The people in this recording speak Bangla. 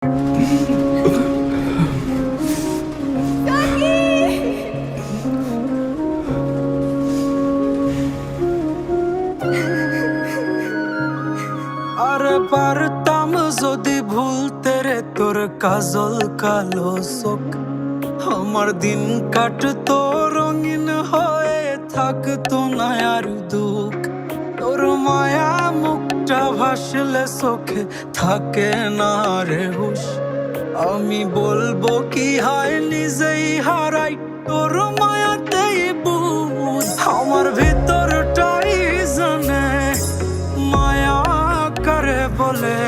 আরে পারতাম যদি ভুলতে রে তোর কাজল কালো চোখ, আমার দিন কাটতো রঙিন হয়ে, থাকতো না আর দুঃখ। তোর মায়া মুখটা ভাসলে চোখে থাকে না রে হুশ। আমি বলবো কি হয় নিজেই হারাই তোর মায়াতেই বুঝ। আমার ভিতরটাই জানে মায়া করে বলে।